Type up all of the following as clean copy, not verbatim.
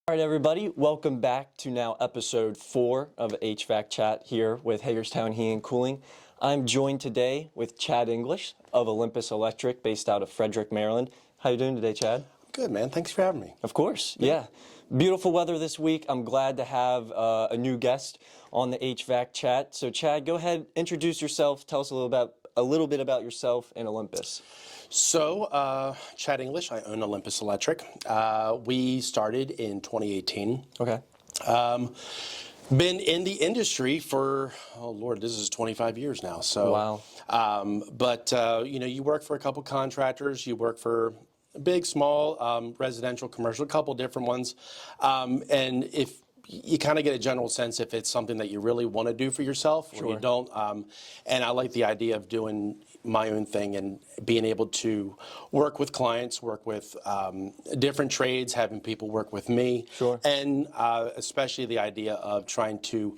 All right, everybody, welcome back to now episode 4 of HVAC Chat here with Hagerstown Heating and Cooling. I'm joined today with Chad English of Olympus Electric, based out of Frederick, Maryland. How you doing today, Chad? Good, man. Thanks for having me. Of course, yeah. Beautiful weather this week. I'm glad to have a new guest on the HVAC Chat. So, Chad, go ahead, introduce yourself. Tell us a little bit about yourself and Olympus. So, Chad English, I own Olympus Electric. We started in 2018. Okay. Been in the industry for, oh Lord, this is 25 years now. So, wow. But you work for a couple contractors. You work for big, small, residential, commercial, a couple different ones. And if you kind of get a general sense if it's something that you really want to do for yourself or you don't. And I like the idea of doing my own thing and being able to work with clients, work with different trades, having people work with me. Sure. And especially the idea of trying to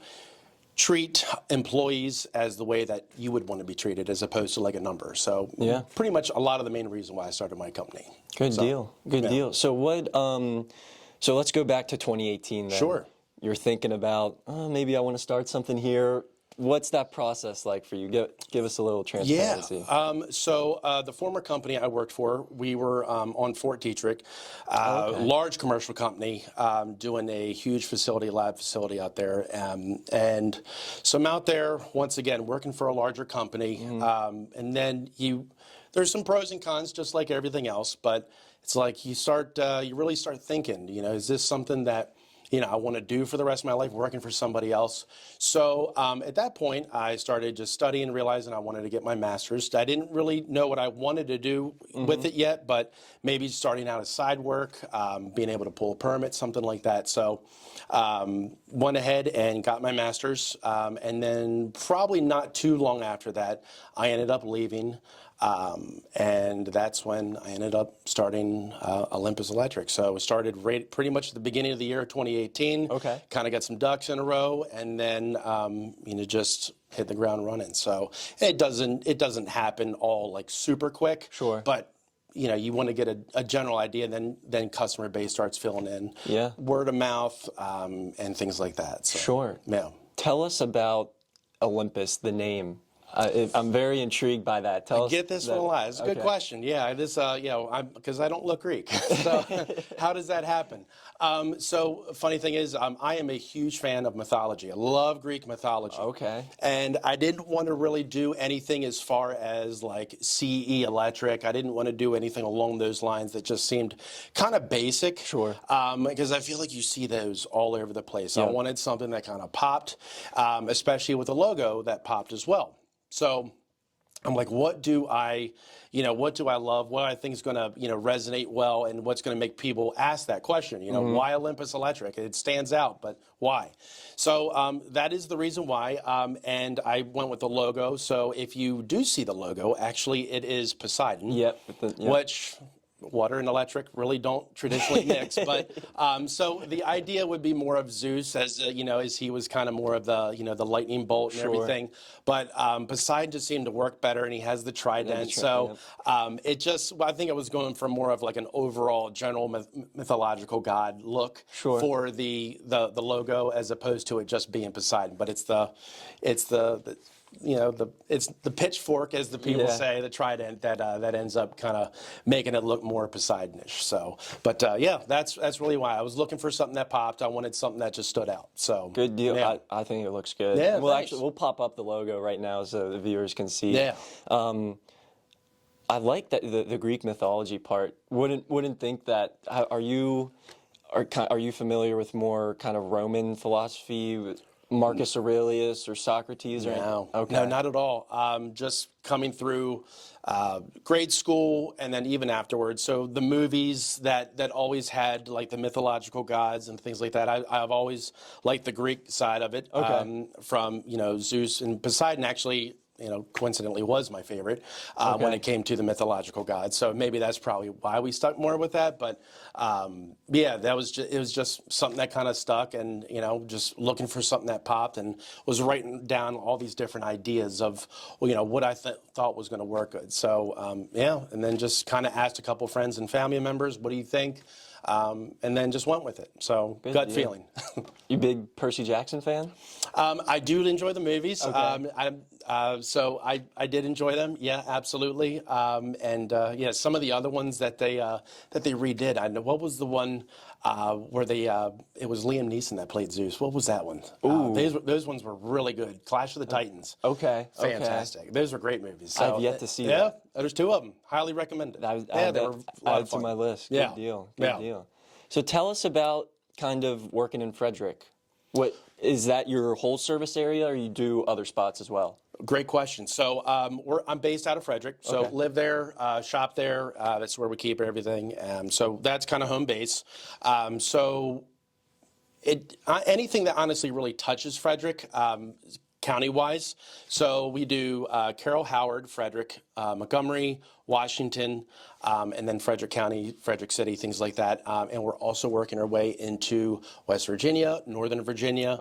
treat employees as the way that you would want to be treated as opposed to like a number. So yeah, pretty much a lot of the main reason why I started my company. Good deal. Good deal. So what, so let's go back to 2018 then. Sure. You're thinking about, maybe I want to start something here. What's that process like for you? Give us a little transparency. Yeah. So the former company I worked for, we were on Fort Detrick, large commercial company, doing a huge lab facility out there. And so I'm out there, once again, working for a larger company. And then there's some pros and cons, just like everything else. But it's like you really start thinking, is this something that I want to do for the rest of my life, working for somebody else. So at that point, I started just studying, realizing I wanted to get my master's. I didn't really know what I wanted to do with it yet, but maybe starting out as side work, being able to pull a permit, something like that. So went ahead and got my master's. And then probably not too long after that, I ended up leaving. And that's when I ended up starting Olympus Electric. So it started pretty much at the beginning of the year, 2018. Okay. Kind of got some ducks in a row, and then just hit the ground running. So it doesn't happen all like super quick. Sure. But you want to get a general idea, then customer base starts filling in. Yeah. Word of mouth and things like that. So, sure. Yeah. Tell us about Olympus, the name. I'm very intrigued by that. Tell us. Get this one a lot. It's a good question. Yeah, this because I don't look Greek. So how does that happen? So funny thing is, I am a huge fan of mythology. I love Greek mythology. Okay. And I didn't want to really do anything as far as like CE Electric. I didn't want to do anything along those lines that just seemed kind of basic. Sure. Because I feel like you see those all over the place. Yep. I wanted something that kind of popped, especially with a logo that popped as well. So I'm like, what do I love? What I think is going to, resonate well, and what's going to make people ask that question? Why Olympus Electric? It stands out, but why? So that is the reason why. And I went with the logo. So if you do see the logo, actually, it is Poseidon. Yep. Which water and electric really don't traditionally mix, but so the idea would be more of Zeus, as he was kind of more of the the lightning bolt and everything. But Poseidon just seemed to work better, and he has the trident. So I think it was going for more of like an overall general mythological god look for the logo, as opposed to it just being Poseidon. But it's the pitchfork, as the people say, the trident that ends up kind of making it look more Poseidonish. So, but that's really why I was looking for something that popped. I wanted something that just stood out. So good deal. Yeah. I think it looks good. Yeah, we'll pop up the logo right now so the viewers can see. Yeah. I like that the Greek mythology part. Wouldn't think that. Are you familiar with more kind of Roman philosophy? Marcus Aurelius or Socrates? No, not at all. Just coming through grade school and then even afterwards. So the movies that always had like the mythological gods and things like that, I've always liked the Greek side of it. From Zeus and Poseidon actually. Coincidentally was my favorite when it came to the mythological gods. So maybe that's probably why we stuck more with that. But it was just something that kind of stuck, and just looking for something that popped, and was writing down all these different ideas of what I thought was going to work good. So and then just kind of asked a couple friends and family members, what do you think? and then just went with it. So gut deal. feeling. You big Percy Jackson fan? I do enjoy the movies. Okay. So I did enjoy them. Yeah, absolutely. Yeah, some of the other ones that they redid. I know, what was the one where it was Liam Neeson that played Zeus. What was that one? Those ones were really good. Clash of the Titans. Okay. Fantastic. Those were great movies. So, I've yet to see yeah, that. There's two of them. Highly recommended. Yeah, they were a lot add of to fun. my list. Yeah. Good deal. Yeah. Good deal. So tell us about kind of working in Frederick. What is that your whole service area, or you do other spots as well? Great question. So I'm based out of Frederick. So Okay. live there, shop there. That's where we keep everything. So that's kind of home base. Anything that honestly really touches Frederick, county-wise. So we do Carroll, Howard, Frederick, Montgomery, Washington, and then Frederick County, Frederick City, things like that. And we're also working our way into West Virginia, Northern Virginia,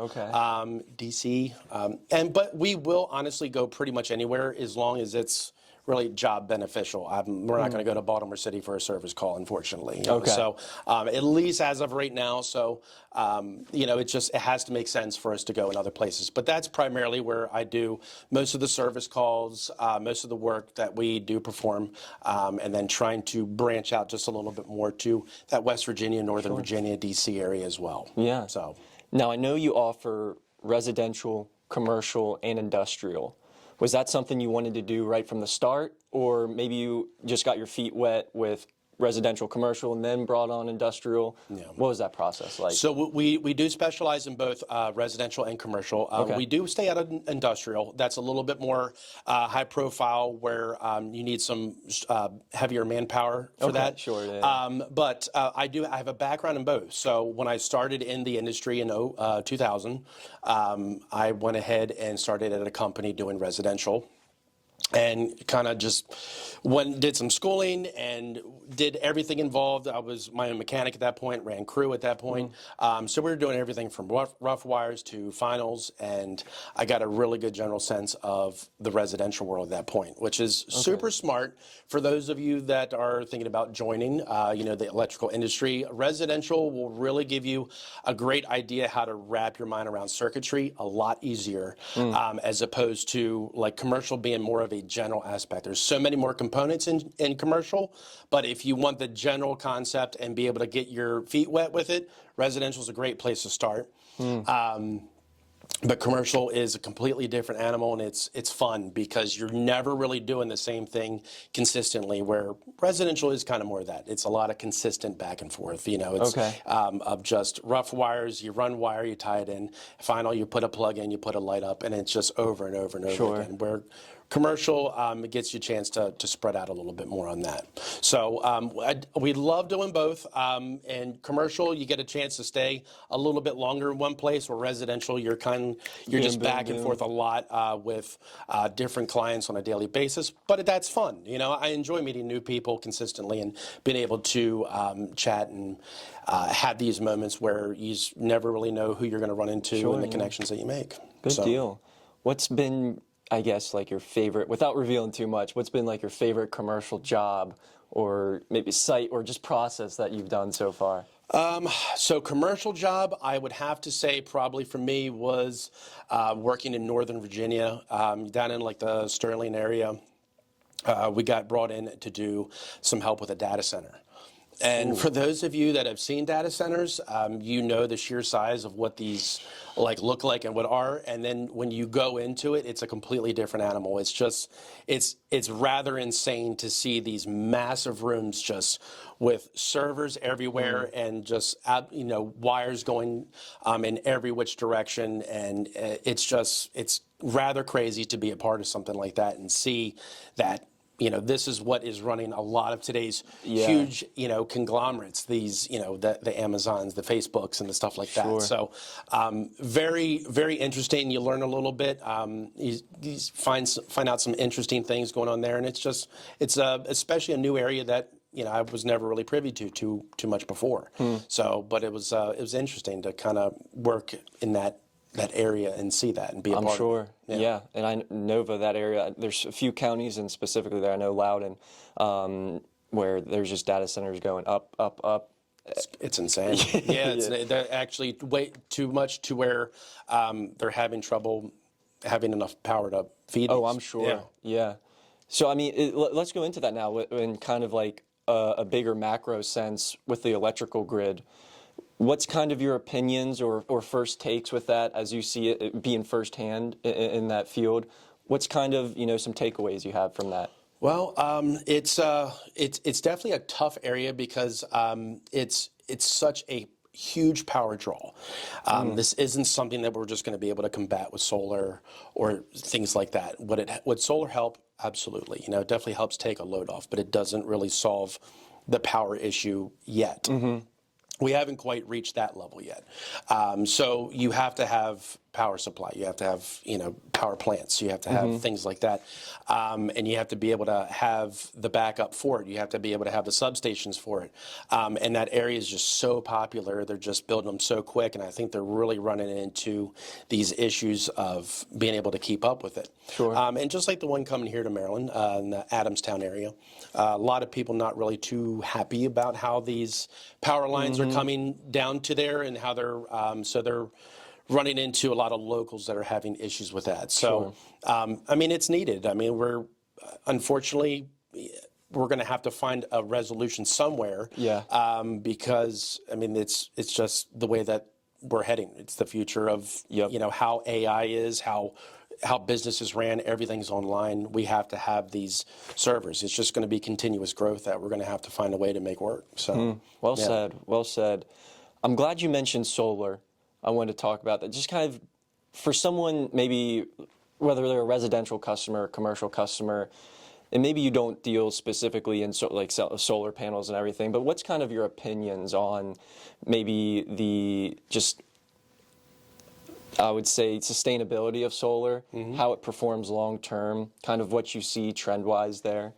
D.C. But we will honestly go pretty much anywhere as long as it's really job beneficial. We're not going to go to Baltimore City for a service call, unfortunately. You know? Okay. So at least as of right now, it has to make sense for us to go in other places. But that's primarily where I do most of the service calls, most of the work that we do perform, and then trying to branch out just a little bit more to that West Virginia, Northern Virginia, D.C. area as well. Yeah. So Now I know you offer residential, commercial, and industrial. Was that something you wanted to do right from the start, or maybe you just got your feet wet with residential, commercial, and then brought on industrial? Yeah. What was that process like? So we do specialize in both residential and commercial. We do stay out of industrial. That's a little bit more high profile, where you need some heavier manpower for that. Sure. Yeah. But I have a background in both. So when I started in the industry in 2000, I went ahead and started at a company doing residential. And kind of just did some schooling and did everything involved. I was my own mechanic at that point, ran crew at that point. So we were doing everything from rough wires to finals, and I got a really good general sense of the residential world at that point, which is super smart for those of you that are thinking about joining, the electrical industry. Residential will really give you a great idea how to wrap your mind around circuitry a lot easier, as opposed to like commercial being more of a general aspect. There's so many more components in commercial, but if you want the general concept and be able to get your feet wet with it, residential is a great place to start. But commercial is a completely different animal, and it's fun because you're never really doing the same thing consistently, where residential is kind of more of that. It's a lot of consistent back and forth. It's of just rough wires, you run wire, you tie it in, final, you put a plug in, you put a light up, and it's just over and over and over again. Where commercial, it gets you a chance to spread out a little bit more on that. So we love doing both. And commercial, you get a chance to stay a little bit longer in one place, where residential, you're just back and forth a lot with different clients on a daily basis. But that's fun. I enjoy meeting new people consistently and being able to chat and have these moments where you never really know who you're going to run into and the connections that you make. Good deal. What's been, I guess, like your favorite, without revealing too much, what's been like your favorite commercial job, or maybe site, or just process that you've done so far? So commercial job, I would have to say probably for me was working in Northern Virginia, down in like the Sterling area. We got brought in to do some help with a data center. And for those of you that have seen data centers, you know the sheer size of what these look like and what are. And then when you go into it, it's a completely different animal. It's just, it's rather insane to see these massive rooms just with servers everywhere and just wires going in every which direction. And it's rather crazy to be a part of something like that and see that. This is what is running a lot of today's huge, conglomerates, these, the Amazons, the Facebooks, and the stuff like that. So very, very interesting. You learn a little bit. You find out some interesting things going on there. And it's especially a new area that, I was never really privy to too much before. So, but it was interesting to kind of work in that area and see that and be a part of it. Yeah. And I know that area, there's a few counties, and specifically there, I know Loudoun, where there's just data centers going up, up, up, It's insane. Yeah, they're actually way too much to where they're having trouble having enough power to feed. Oh, these. I'm sure. Yeah. So, I mean, let's go into that now in kind of like a bigger macro sense with the electrical grid. What's kind of your opinions or first takes with that as you see it being firsthand in that field? What's kind of, some takeaways you have from that? Well, it's definitely a tough area because it's such a huge power draw. This isn't something that we're just going to be able to combat with solar or things like that. Would solar help? Absolutely. It definitely helps take a load off, but it doesn't really solve the power issue yet. We haven't quite reached that level yet. So you have to have power supply. You have to have, power plants. You have to have things like that. And you have to be able to have the backup for it. You have to be able to have the substations for it. And that area is just so popular. They're just building them so quick. And I think they're really running into these issues of being able to keep up with it. Sure. And just like the one coming here to Maryland, in the Adamstown area, a lot of people not really too happy about how these power lines are coming down to there and how they're running into a lot of locals that are having issues with that. So, I mean, it's needed. I mean, unfortunately, we're going to have to find a resolution somewhere. Yeah. Because, I mean, it's just the way that we're heading. It's the future of, how AI is, how businesses ran, everything's online. We have to have these servers. It's just going to be continuous growth that we're going to have to find a way to make work. So, Well said. Well said. I'm glad you mentioned solar. I wanted to talk about that. Just kind of for someone, maybe whether they're a residential customer, commercial customer, and maybe you don't deal specifically in solar panels and everything, but what's kind of your opinions on maybe I would say sustainability of solar, how it performs long term, kind of what you see trend wise there?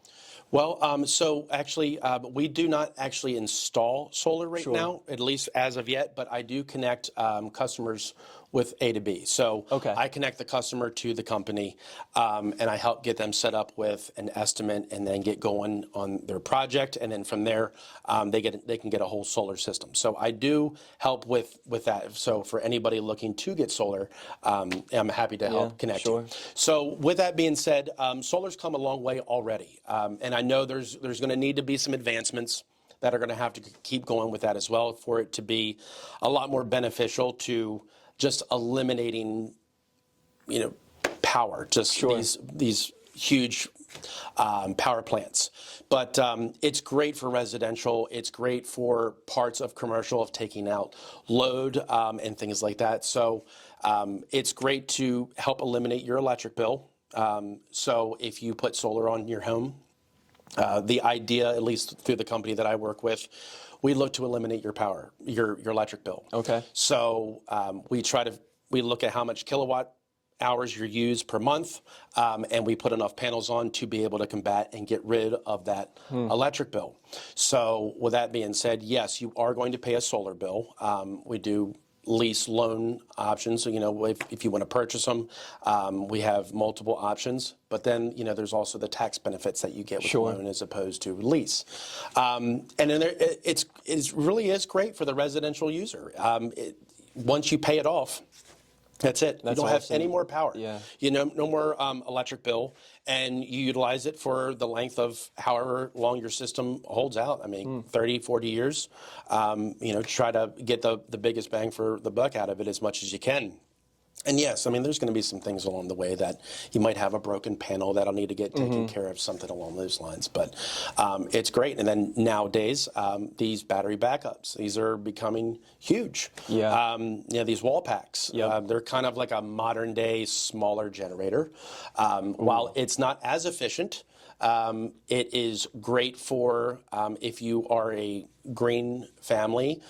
Well, so actually, we do not actually install solar right now, at least as of yet, but I do connect customers with A to B. So I connect the customer to the company, and I help get them set up with an estimate and then get going on their project. And then from there, they can get a whole solar system. So I do help with that. So for anybody looking to get solar, I'm happy to help connect you. So with that being said, solar's come a long way already. And I know there's going to need to be some advancements that are going to have to keep going with that as well for it to be a lot more beneficial to just eliminating, power, just these huge power plants. But it's great for residential. It's great for parts of commercial of taking out load and things like that. So it's great to help eliminate your electric bill. So if you put solar on your home, the idea, at least through the company that I work with, we look to eliminate your electric bill. Okay. So we look at how much kilowatt hours you use per month, and we put enough panels on to be able to combat and get rid of that electric bill. So with that being said, yes, you are going to pay a solar bill. We do lease loan options. So, if you want to purchase them, we have multiple options. But then, there's also the tax benefits that you get with loan as opposed to lease. And then it really is great for the residential user. Once you pay it off, that's it. You don't have any more power. Yeah. No more electric bill, and you utilize it for the length of however long your system holds out. I mean, 30, 40 years. Try to get the biggest bang for the buck out of it as much as you can. And yes, I mean, there's going to be some things along the way that you might have a broken panel that'll need to get taken care of, something along those lines. But it's great. And then nowadays, these battery backups, these are becoming huge. Yeah. These wall packs, they're kind of like a modern day smaller generator. While it's not as efficient, it is great for if you are a green family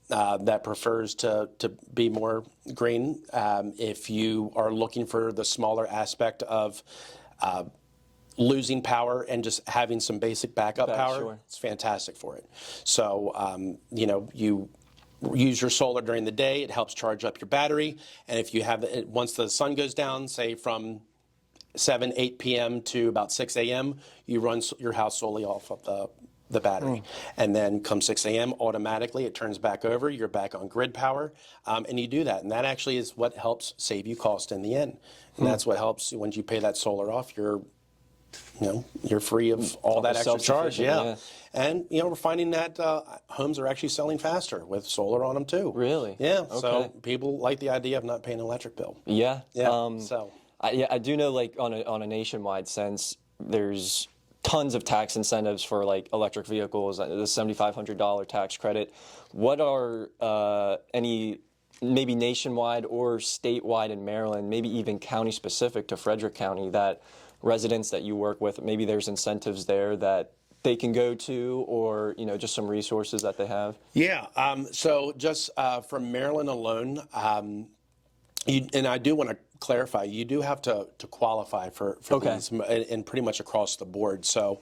that prefers to be more green. If you are looking for the smaller aspect of losing power and just having some basic backup power, it's fantastic for it. So, you use your solar during the day, it helps charge up your battery. And if you have once the sun goes down, say from 8 p.m. to about 6 a.m., you run your house solely off of the battery. And then come 6 a.m., automatically it turns back over. You're back on grid power, and you do that. And that actually is what helps save you cost in the end. And that's what helps once you pay that solar off. You're free of all that extra charge. Yeah. And we're finding that homes are actually selling faster with solar on them too. Really? Yeah. Okay. So people like the idea of not paying an electric bill. Yeah. Yeah. I do know, like on a nationwide sense, there's tons of tax incentives for like electric vehicles, the $7,500 tax credit. What are any maybe nationwide or statewide in Maryland, maybe even county specific to Frederick County, that residents that you work with, maybe there's incentives there that they can go to, or just some resources that they have? Yeah. So just from Maryland alone, and I do want to clarify, you do have to qualify for these, and pretty much across the board. So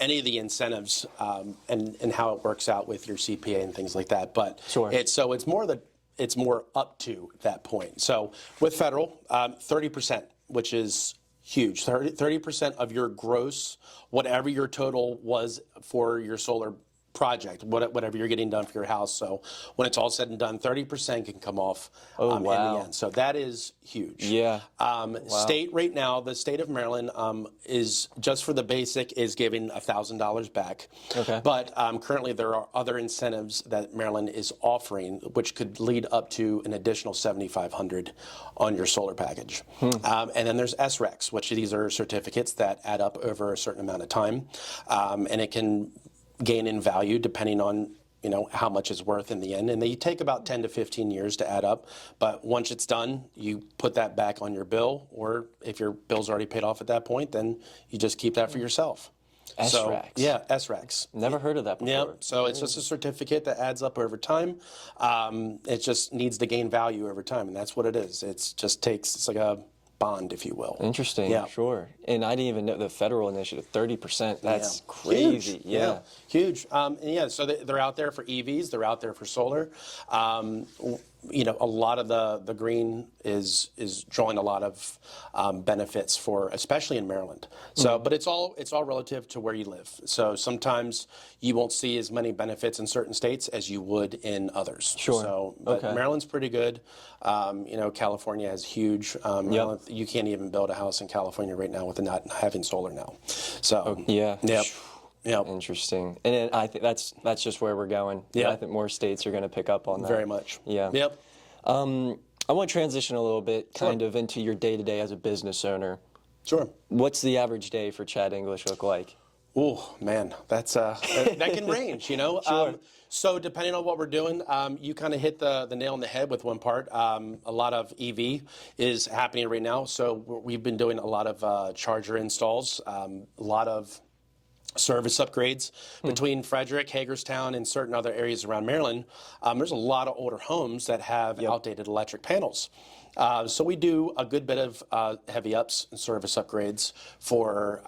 any of the incentives and how it works out with your CPA and things like that. But sure. It's more up to that point. So with federal, 30%, which is huge. 30% of your gross, whatever your total was for your solar project, whatever you're getting done for your house. So when it's all said and done, 30% can come off in the end. So that is huge. Yeah. State right now, the state of Maryland is, just for the basic, is giving $1,000 back. Okay. But currently there are other incentives that Maryland is offering, which could lead up to an additional $7,500 on your solar package. And then there's SRECs, which these are certificates that add up over a certain amount of time, and it can gain in value depending on how much it's worth in the end, and they take about 10 to 15 years to add up. But once it's done, you put that back on your bill, or if your bill's already paid off at that point, then you just keep that for yourself. SRECs. So, yeah, SRECs. Never heard of that before. Yeah, so it's just a certificate that adds up over time. It just needs to gain value over time, and that's what it is. It's like a bond, if you will. Interesting. Yeah. Sure. And I didn't even know the federal initiative, 30%. That's crazy. Huge. Yeah. Huge. So they're out there for EVs. They're out there for solar. A lot of the green is drawing a lot of benefits for, especially in Maryland. So, but it's all relative to where you live. So sometimes you won't see as many benefits in certain states as you would in others. Sure. So, but Maryland's pretty good. California is huge. Maryland, you can't even build a house in California right now with not having solar now. So Yep. Yep. Interesting. And I think that's just where we're going. Yeah. I think more states are going to pick up on that. Very much. Yeah. Yep. I want to transition a little bit kind of into your day-to-day as a business owner. Sure. What's the average day for Chad English look like? Oh, man, that can range, Sure. So depending on what we're doing, you kind of hit the nail on the head with one part. A lot of EV is happening right now. So we've been doing a lot of charger installs, a lot of service upgrades between Frederick, Hagerstown, and certain other areas around Maryland. There's a lot of older homes that have outdated electric panels. So we do a good bit of heavy ups and service upgrades for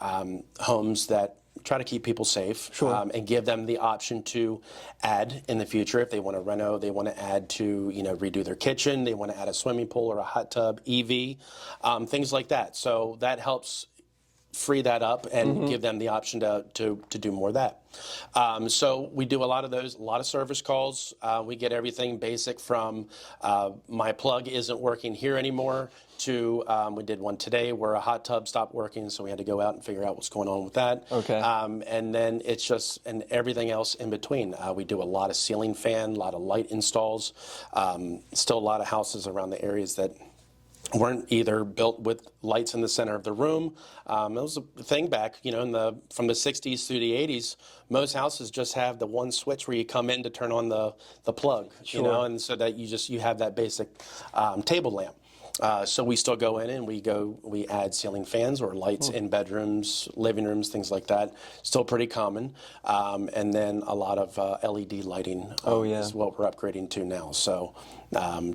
homes that try to keep people safe, and give them the option to add in the future if they want to reno, they want to add to redo their kitchen, they want to add a swimming pool or a hot tub, EV, things like that. So that helps free that up and give them the option to do more of that. So we do a lot of those, a lot of service calls. We get everything basic from my plug isn't working here anymore to we did one today where a hot tub stopped working, so we had to go out and figure out what's going on with that. Okay. And then it's just, and everything else in between. We do a lot of ceiling fan, a lot of light installs. Still a lot of houses around the areas that weren't either built with lights in the center of the room. It was a thing back, from the 60s through the 80s. Most houses just have the one switch where you come in to turn on the plug, and so that you have that basic table lamp. So we still go in and we add ceiling fans or lights in bedrooms, living rooms, things like that. Still pretty common. And then a lot of LED lighting is what we're upgrading to now. So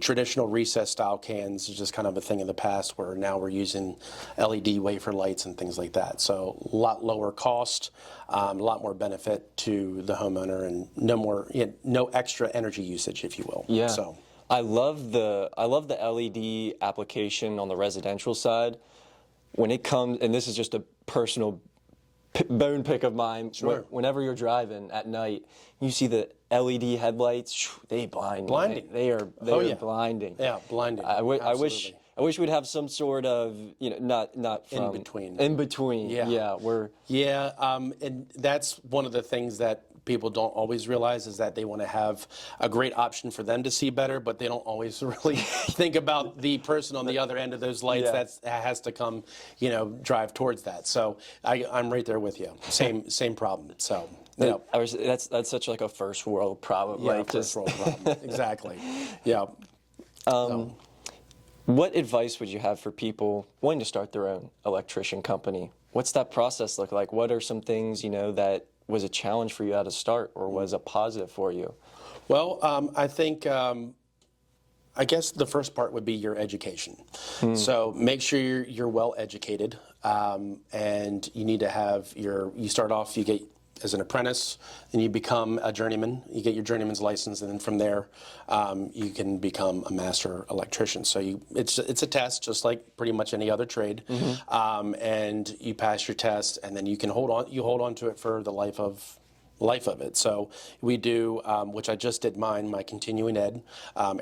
traditional recessed style cans is just kind of a thing of the past, where now we're using LED wafer lights and things like that. So a lot lower cost, a lot more benefit to the homeowner, and no extra energy usage, if you will. Yeah. So I love the LED application on the residential side. When it comes, and this is just a personal bone pick of mine. Sure. Whenever you're driving at night, you see the LED headlights. They blind. Blinding. They are yeah. blinding. Yeah, blinding. I wish Absolutely. we'd have some sort of, not from In between. In between. Yeah. We're and that's one of the things that people don't always realize is that they want to have a great option for them to see better, but they don't always really think about the person on the other end of those lights that has to come, drive towards that. So I'm right there with you. Same problem. So. Yeah. That's such like a first world problem. Yeah, like first world problem. Exactly. Yeah. What advice would you have for people wanting to start their own electrician company? What's that process look like? What are some things, that was a challenge for you at the start or was a positive for you? Well, I think, I guess the first part would be your education. So make sure you're well educated, and you need to have you start off, you get as an apprentice, and you become a journeyman. You get your journeyman's license, and then from there, you can become a master electrician. So it's a test, just like pretty much any other trade, and you pass your test, and then you can hold on to it for the life of it. So we do, which I just did my continuing ed,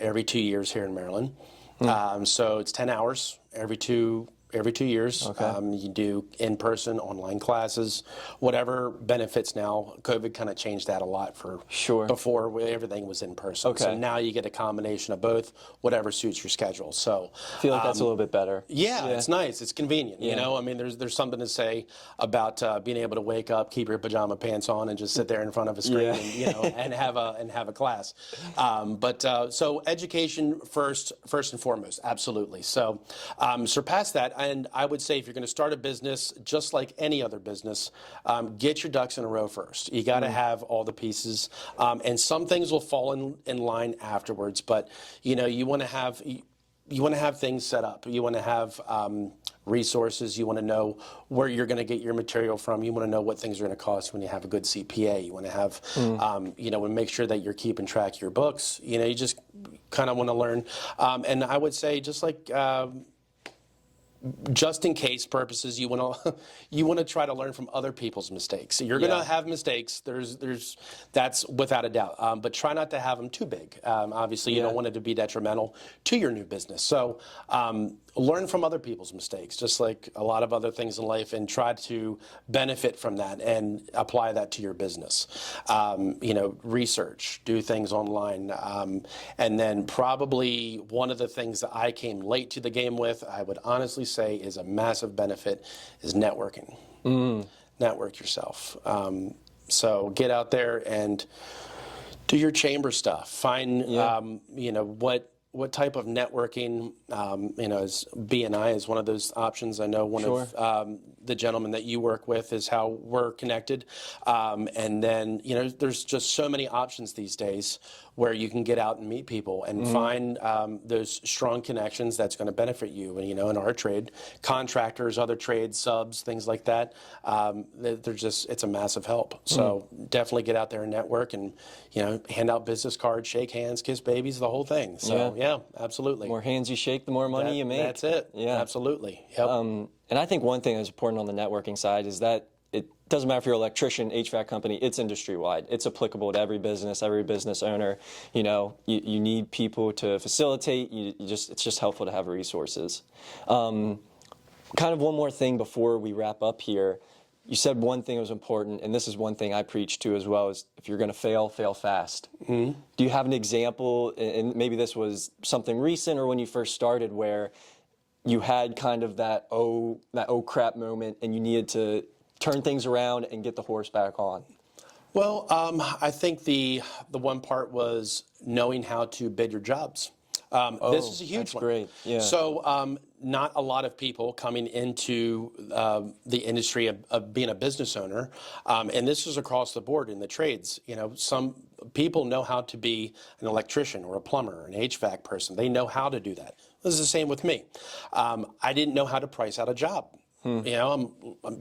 every 2 years here in Maryland. So it's 10 hours every 2 years. Okay. You do in-person, online classes, whatever benefits now. COVID kind of changed that a lot for before where everything was in person. Okay. So now you get a combination of both, whatever suits your schedule. So I feel like that's a little bit better. Yeah, it's nice. It's convenient. I mean, there's something to say about being able to wake up, keep your pajama pants on, and just sit there in front of a screen and, and have a class. So education first and foremost, absolutely. So surpass that. And I would say if you're going to start a business, just like any other business, get your ducks in a row first. You got to have all the pieces, and some things will fall in line afterwards. But you want to have things set up. You want to have resources. You want to know where you're going to get your material from. You want to know what things are going to cost when you have a good CPA. You want to have, and make sure that you're keeping track of your books. You just kind of want to learn. And I would say just like. Just in case purposes, you want to try to learn from other people's mistakes. You're going to have mistakes. That's without a doubt. But try not to have them too big. Obviously, you don't want it to be detrimental to your new business. So learn from other people's mistakes, just like a lot of other things in life, and try to benefit from that and apply that to your business. Research, do things online, and then probably one of the things that I came late to the game with, I would honestly say is a massive benefit, is networking. Network yourself. So get out there and do your chamber stuff. Find what type of networking, is BNI is one of those options. I know one of the gentlemen that you work with is how we're connected. And then, there's just so many options these days where you can get out and meet people and find those strong connections that's going to benefit you. And, in our trade, contractors, other trades, subs, things like that, it's a massive help. So definitely get out there and network and, hand out business cards, shake hands, kiss babies, the whole thing. So, yeah absolutely. The more hands you shake, the more money you make. That's it. Yeah. Absolutely. Yep. And I think one thing that's important on the networking side is that it doesn't matter if you're an electrician, HVAC company, it's industry-wide. It's applicable to every business owner. You need people to facilitate. It's just helpful to have resources. Kind of one more thing before we wrap up here. You said one thing was important, and this is one thing I preach to as well, is if you're going to fail fast. Do you have an example, and maybe this was something recent or when you first started, where you had kind of that oh crap moment and you needed to turn things around and get the horse back on? Well, I think the one part was knowing how to bid your jobs. This is a huge one. Great. Yeah. So not a lot of people coming into the industry of being a business owner, and this is across the board in the trades. Some people know how to be an electrician or a plumber, an HVAC person. They know how to do that. This is the same with me. I didn't know how to price out a job. I'm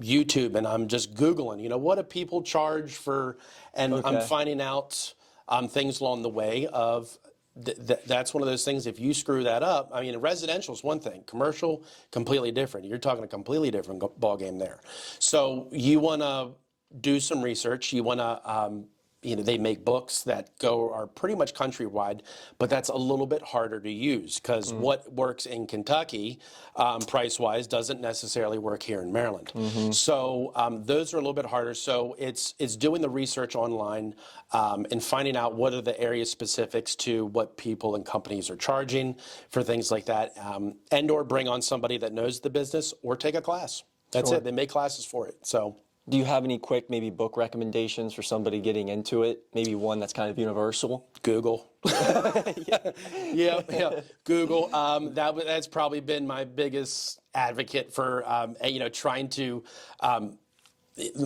YouTube and I'm just Googling, what do people charge for, and I'm finding out things along the way of that's one of those things. If you screw that up, I mean, residential is one thing, commercial, completely different. You're talking a completely different ball game there. So you want to do some research. You want to, they make books that are pretty much countrywide, but that's a little bit harder to use because what works in Kentucky, price-wise, doesn't necessarily work here in Maryland. So those are a little bit harder. So it's doing the research online and finding out what are the area specifics to what people and companies are charging for things like that, and/or bring on somebody that knows the business or take a class. That's it. They make classes for it. So. Do you have any quick maybe book recommendations for somebody getting into it? Maybe one that's kind of universal? Google. yeah, Google. That's probably been my biggest advocate for, trying to,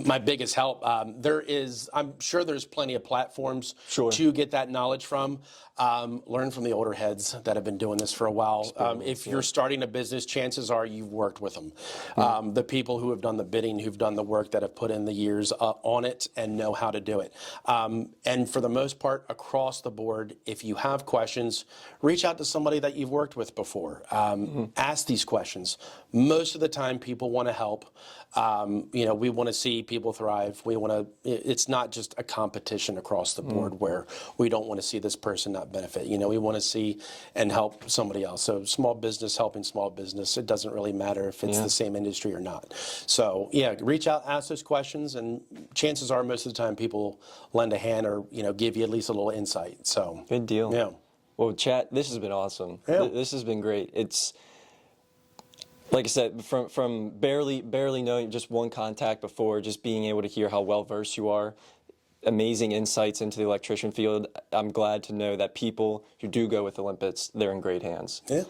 my biggest help. I'm sure there's plenty of platforms to get that knowledge from. Learn from the older heads that have been doing this for a while. If you're starting a business, chances are you've worked with them. The people who have done the bidding, who've done the work, that have put in the years on it and know how to do it. And for the most part, across the board, if you have questions, reach out to somebody that you've worked with before. Ask these questions. Most of the time, people want to help. We want to see people thrive. It's not just a competition across the board where we don't want to see this person not benefit. We want to see and help somebody else. So small business helping small business, it doesn't really matter if it's the same industry or not. So reach out, ask those questions, and chances are most of the time people lend a hand or, give you at least a little insight. So good deal. Yeah. Well, chat, this has been awesome. Yeah. This has been great. It's, like I said, from barely knowing just one contact before, just being able to hear how well versed you are, amazing insights into the electrician field. I'm glad to know that people who do go with Olympus, they're in great hands. Yeah.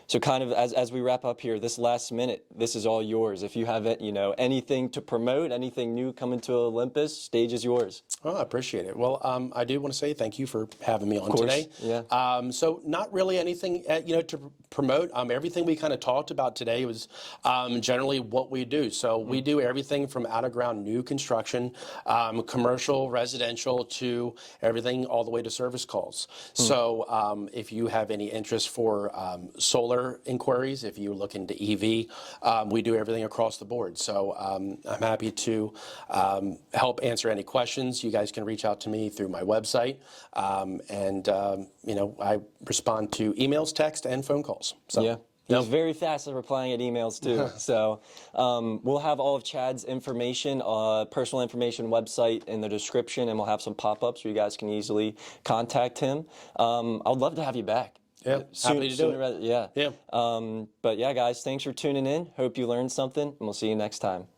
So kind of as we wrap up here, this last minute, this is all yours. If you have anything to promote, anything new coming to Olympus, stage is yours. Oh, I appreciate it. Well, I do want to say thank you for having me on today. Yeah. So not really anything, to promote. Everything we kind of talked about today was generally what we do. So we do everything from out-of-ground new construction, commercial, residential, to everything all the way to service calls. So if you have any interest for solar inquiries, if you look into EV, we do everything across the board. So I'm happy to help answer any questions. You guys can reach out to me through my website, and I respond to emails, text, and phone calls. So. Yeah. He's very fast at replying at emails too. So we'll have all of Chad's information, personal information, website in the description, and we'll have some pop-ups where you guys can easily contact him. I would love to have you back. Yeah, happy to do it. Yeah. But yeah, guys, thanks for tuning in. Hope you learned something, and we'll see you next time.